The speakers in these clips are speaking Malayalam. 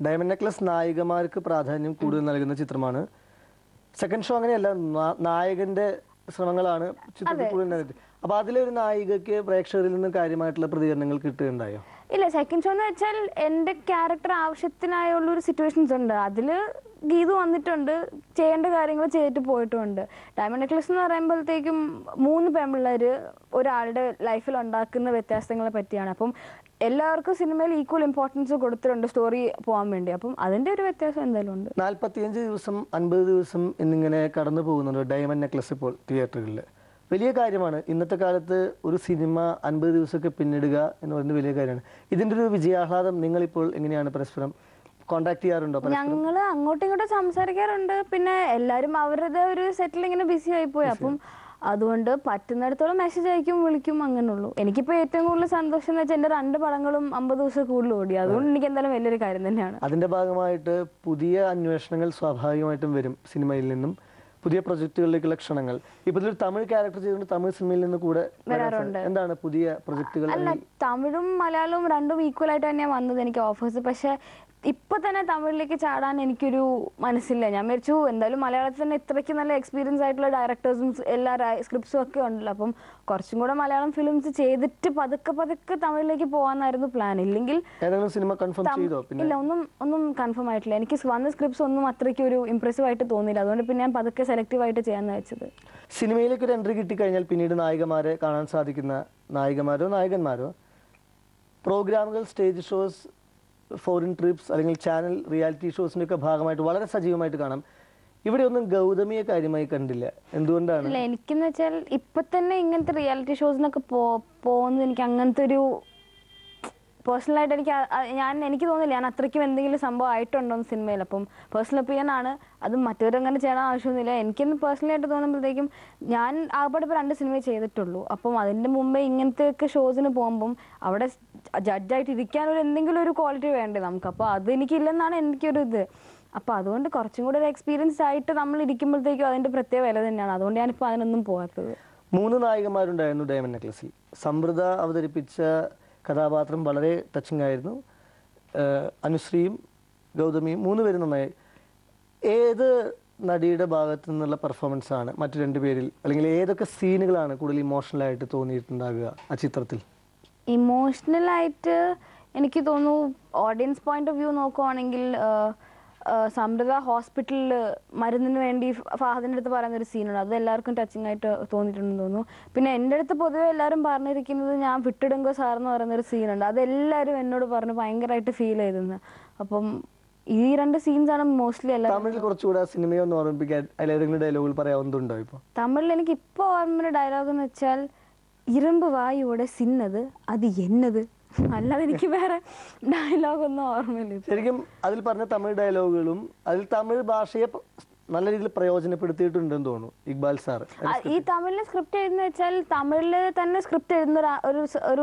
ഡയമണ്ട് നെക്ലസ് നായികമാർക്ക് പ്രാധാന്യം കൂടുതൽ നൽകുന്ന ചിത്രമാണ്. സെക്കൻഡ് ഷോ അങ്ങനെയല്ല, നായകന്റെ ശ്രമങ്ങളാണ് ചിത്രത്തിൽ കൂടുതൽ. അപ്പൊ അതിലൊരു നായികക്ക് പ്രേക്ഷകരിൽ നിന്ന് കാര്യമായിട്ടുള്ള പ്രതികരണങ്ങൾ കിട്ടുകയുണ്ടായോ? ഇല്ല, സെക്കൻഡ് ഷോ എന്ന് വെച്ചാൽ എൻ്റെ ക്യാരക്ടർ ആവശ്യത്തിനായുള്ളൊരു സിറ്റുവേഷൻസ് ഉണ്ട്. അതിൽ ഗീതു വന്നിട്ടുണ്ട്, ചെയ്യേണ്ട കാര്യങ്ങൾ ചെയ്തിട്ട് പോയിട്ടുമുണ്ട്. ഡയമണ്ട് നെക്ലസ് എന്ന് പറയുമ്പോഴത്തേക്കും 3 പെൺപിള്ളേർ ഒരാളുടെ ലൈഫിൽ ഉണ്ടാക്കുന്ന വ്യത്യാസങ്ങളെ പറ്റിയാണ്. അപ്പം എല്ലാവർക്കും സിനിമയിൽ ഈക്വൽ ഇമ്പോർട്ടൻസ് കൊടുത്തിട്ടുണ്ട് സ്റ്റോറി പോകാൻ വേണ്ടി. അപ്പം അതിൻ്റെ ഒരു വ്യത്യാസം എന്തായാലും ഉണ്ട്. 45 ദിവസം 50 ദിവസം എന്നിങ്ങനെ കടന്നു പോകുന്നുണ്ട് ഡയമണ്ട് നെക്ലസ് ഇപ്പോൾ തിയേറ്ററുകളിൽ. വലിയ കാര്യമാണ്. ഇന്നത്തെ കാലത്ത് ഒരു സിനിമ 50 ദിവസമൊക്കെ പിന്നിടുക എന്ന് പറയുന്നത് വലിയ കാര്യമാണ്. ഇതിൻ്റെ ഒരു വിജയാഹ്ലാദം നിങ്ങളിപ്പോൾ എങ്ങനെയാണ് പരസ്പരം കോൺടാക്ട് ചെയ്യാറുണ്ടോ? ഞങ്ങൾ അങ്ങോട്ടും ഇങ്ങോട്ടും സംസാരിക്കാറുണ്ട്. പിന്നെ എല്ലാവരും അവരുടെ ഒരു സെറ്റിൽ ഇങ്ങനെ ബിസി ആയിപ്പോയി. അപ്പം അതുകൊണ്ട് പറ്റുന്നിടത്തോളം മെസ്സേജ് അയക്കും, വിളിക്കും, അങ്ങനെയുള്ളൂ. എനിക്കിപ്പോൾ ഏറ്റവും കൂടുതൽ സന്തോഷം എന്ന് വെച്ചാൽ എൻ്റെ 2 പടങ്ങളും 50 ദിവസം കൂടുതൽ ഓടി. അതുകൊണ്ട് എനിക്ക് എന്തായാലും വലിയൊരു കാര്യം തന്നെയാണ്. അതിൻ്റെ ഭാഗമായിട്ട് പുതിയ അന്വേഷണങ്ങൾ സ്വാഭാവികമായിട്ടും വരും. സിനിമയിൽ നിന്നും പുതിയ പ്രൊജക്ടുകളിലേക്കുള്ള ക്ഷണങ്ങൾ. ഇപ്പൊ ഇതിൽ തമിഴ് ക്യാരക്ടർ ചെയ്തുകൊണ്ട് തമിഴ് സിനിമയിൽ നിന്ന് കൂടെ വരാറുണ്ട്. എന്താണ് പുതിയ പ്രൊജക്ടുകൾ? അല്ല, തമിഴും മലയാളവും രണ്ടും ഈക്വൽ ആയിട്ട് തന്നെയാണ് വന്നത് എനിക്ക് ഓഫേഴ്സ്. പക്ഷെ ഇപ്പൊ തന്നെ തമിഴിലേക്ക് ചാടാൻ എനിക്കൊരു മനസ്സില്ല. ഞാൻ വിചാരിച്ചു എന്തായാലും മലയാളത്തിൽ തന്നെ ഇത്രയ്ക്ക് നല്ല എക്സ്പീരിയൻസ് ആയിട്ടുള്ള ഡയറക്ടേഴ്സും എല്ലാ സ്ക്രിപ്റ്റ്സും ഒക്കെ ഉണ്ടല്ലോ. അപ്പം കുറച്ചും കൂടെ മലയാളം ഫിലിംസ് ചെയ്തിട്ട് പതുക്കെ തമിഴിലേക്ക് പോകാനായിരുന്നു പ്ലാൻ. ഇല്ലെങ്കിൽ ഇല്ല, ഒന്നും കൺഫേം ആയിട്ടില്ല. എനിക്ക് വന്ന സ്ക്രിപ്റ്റ്സ് ഒന്നും അത്രയ്ക്ക് ഒരു ഇംപ്രസീവ് ആയിട്ട് തോന്നിയില്ല. അതുകൊണ്ട് പിന്നെ ഞാൻ പതുക്കെ സെലക്റ്റീവ് ആയിട്ട് ചെയ്യാന്ന് വെച്ചത്. സിനിമയിലേക്ക് ഒരു എൻട്രി കിട്ടിക്കഴിഞ്ഞാൽ പിന്നീട് നായികമാരെ കാണാൻ സാധിക്കുന്ന നായികമാരോ നായകന്മാരോ പ്രോഗ്രാമുകൾ, സ്റ്റേജ് ഷോസ്, ഫോറിൻ ട്രിപ്സ് അല്ലെങ്കിൽ ചാനൽ റിയാലിറ്റി ഷോസിൻ്റെ ഒക്കെ ഭാഗമായിട്ട് വളരെ സജീവമായിട്ട് കാണാം. ഇവിടെ ഒന്നും ഗൗതമിയെ കാര്യമായി കണ്ടില്ല. എന്തുകൊണ്ടാണ്? ഇല്ല, എനിക്കെന്ന് വെച്ചാൽ ഇപ്പൊ തന്നെ ഇങ്ങനത്തെ റിയാലിറ്റി ഷോസിനൊക്കെ പോകുന്നത് എനിക്ക് അങ്ങനത്തെ ഒരു പേഴ്സണലായിട്ട് എനിക്ക് തോന്നില്ല ഞാൻ അത്രയ്ക്കും എന്തെങ്കിലും സംഭവം ആയിട്ടുണ്ടോന്ന് സിനിമയിൽ. അപ്പം പേഴ്സണൽ ഒപ്പീനിയൻ ആണ്. അത് മറ്റവരങ്ങനെ ചെയ്യണ ആവശ്യമൊന്നുമില്ല. എനിക്കൊന്ന് പേഴ്സണലായിട്ട് തോന്നുമ്പോഴത്തേക്കും ഞാൻ ആകപ്പാട് ഇപ്പോൾ 2 സിനിമ ചെയ്തിട്ടുള്ളൂ. അപ്പം അതിൻ്റെ മുമ്പേ ഇങ്ങനത്തെയൊക്കെ ഷോസിന് പോകുമ്പം അവിടെ ജഡ്ജായിട്ട് ഇരിക്കാനൊരു എന്തെങ്കിലും ഒരു ക്വാളിറ്റി വേണ്ടേ നമുക്ക്. അപ്പോൾ അതെനിക്കില്ലെന്നാണ് എനിക്കൊരു ഇത്. അപ്പോൾ അതുകൊണ്ട് കുറച്ചും കൂടെ ഒരു എക്സ്പീരിയൻസ് ആയിട്ട് നമ്മൾ ഇരിക്കുമ്പോഴത്തേക്കും അതിൻ്റെ പ്രത്യേക വില തന്നെയാണ്. അതുകൊണ്ട് ഞാനിപ്പോൾ അതിനൊന്നും പോകാത്തത്. 3 നായികമാരുണ്ടായിരുന്നു ഡയമണ്ട് നെക്ലസിൽ. സമൃദ്ധ അവതരിപ്പിച്ച കഥാപാത്രം വളരെ ടച്ചിങ് ആയിരുന്നു. അനുശ്രീയും ഗൗതമിയും 3 പേരും നന്നായി. ഏത് നടിയുടെ ഭാഗത്തു നിന്നുള്ള പെർഫോമൻസ് ആണ് മറ്റു 2 പേരിൽ, അല്ലെങ്കിൽ ഏതൊക്കെ സീനുകളാണ് കൂടുതൽ ഇമോഷണലായിട്ട് തോന്നിയിട്ടുണ്ടാകുക ആ ചിത്രത്തിൽ? ഇമോഷണലായിട്ട് എനിക്ക് തോന്നുന്നു ഓഡിയൻസ് പോയിന്റ് ഓഫ് വ്യൂ നോക്കുവാണെങ്കിൽ സമൃദ്ധ ഹോസ്പിറ്റലിൽ മരുന്നിന് വേണ്ടി ഫഹദിൻ്റെ അടുത്ത് പറയുന്നൊരു സീനാണ്. അത് എല്ലാവർക്കും ടച്ചിങ് ആയിട്ട് തോന്നിയിട്ടുണ്ടെന്ന് തോന്നുന്നു. പിന്നെ എൻ്റെ അടുത്ത് പൊതുവെ എല്ലാവരും പറഞ്ഞിരിക്കുന്നത് ഞാൻ വിട്ടിടുങ്കോ സാർ എന്ന് പറയുന്നൊരു സീനുണ്ട്. അതെല്ലാവരും എന്നോട് പറഞ്ഞു ഭയങ്കരമായിട്ട് ഫീൽ ചെയ്തെന്ന്. അപ്പം ഈ 2 സീൻസാണ് മോസ്റ്റ്ലി എല്ലാവരും. തമിഴിൽ കുറച്ചുകൂടെ സിനിമയൊന്ന് ഓർമ്മിപ്പിക്കാൻ അതിലേതെങ്കിലും ഡയലോഗുകൾ പറയാവുന്നുണ്ടോ? ഇപ്പോൾ തമിഴിൽ എനിക്ക് ഇപ്പോൾ ഓർമ്മ ഡയലോഗ് എന്ന് വെച്ചാൽ ഇരുമ്പ് വായുവിടെ സിന്നത് അത് എന്നത്, അല്ലാതെ എനിക്ക് വേറെ ഡയലോഗൊന്നും ഓർമ്മയില്ല. ശരിക്കും അതിൽ പറഞ്ഞ തമിഴ് ഡയലോഗുകളും അതിൽ തമിഴ് ഭാഷയെ നല്ല രീതിയിൽ പ്രയോജനപ്പെടുത്തിയിട്ടുണ്ടെന്ന് തോന്നുന്നു ഇക്ബാൽ സാർ. ഈ തമിഴിലെ സ്ക്രിപ്റ്റ് എഴുതുന്ന വെച്ചാൽ തമിഴില് തന്നെ സ്ക്രിപ്റ്റ് എഴുതുന്ന ഒരു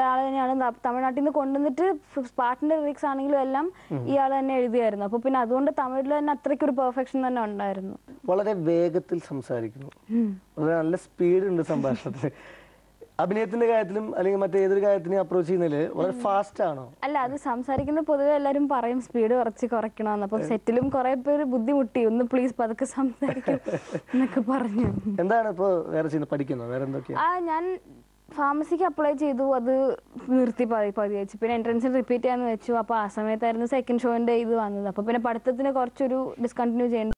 ആൾ തന്നെയാണ്. തമിഴ്നാട്ടിൽ നിന്ന് കൊണ്ടുവന്നിട്ട് പാട്ടിന്റെ ലിറിക്സ് ആണെങ്കിലും എല്ലാം ഈ ആൾ തന്നെ എഴുതിയായിരുന്നു. അപ്പൊ പിന്നെ അതുകൊണ്ട് തമിഴിൽ തന്നെ അത്രയ്ക്ക് ഒരു പെർഫെക്ഷൻ തന്നെ ഉണ്ടായിരുന്നു. വളരെ വേഗത്തിൽ സംസാരിക്കുന്നു, വളരെ നല്ല സ്പീഡ് ഉണ്ട് സംഭാഷണത്തിൽ. അഭിനയത്തിന്റെ കാര്യത്തിലും അല്ലെങ്കിൽ മറ്റേതൊരു കാര്യത്തിനും അപ്രോച്ച് ചെയ്യുന്നതിൽ വളരെ ഫാസ്റ്റ് ആണോ? അല്ല, അത് സംസാരിക്കുന്ന പൊതുവെ എല്ലാവരും പറയും സ്പീഡ് കുറയ്ക്കണമെന്ന്. അപ്പം സെറ്റിലും കുറെ പേര് ബുദ്ധിമുട്ടി, ഒന്ന് പ്ലീസ് പതുക്കെ സംസാരിക്കും എന്നൊക്കെ പറഞ്ഞു. എന്താണ് ഇപ്പൊ വേറെ ചെയ്യുന്നത്? പഠിക്കുന്നോ? വേറെ എന്തൊക്കെയാ? ഞാൻ ഫാർമസിക്ക് അപ്ലൈ ചെയ്തു, അത് നിർത്തി പതി വെച്ചു. പിന്നെ എൻട്രൻസിൽ റിപ്പീറ്റ് ചെയ്യാന്ന് വെച്ചു. അപ്പോൾ ആ സമയത്തായിരുന്നു സെക്കൻഡ് ഷോന്റെ ഇത് വന്നത്. അപ്പോൾ പിന്നെ പഠിത്തത്തിന് കുറച്ചൊരു ഡിസ്കണ്ടിന്യൂ ചെയ്യേണ്ടി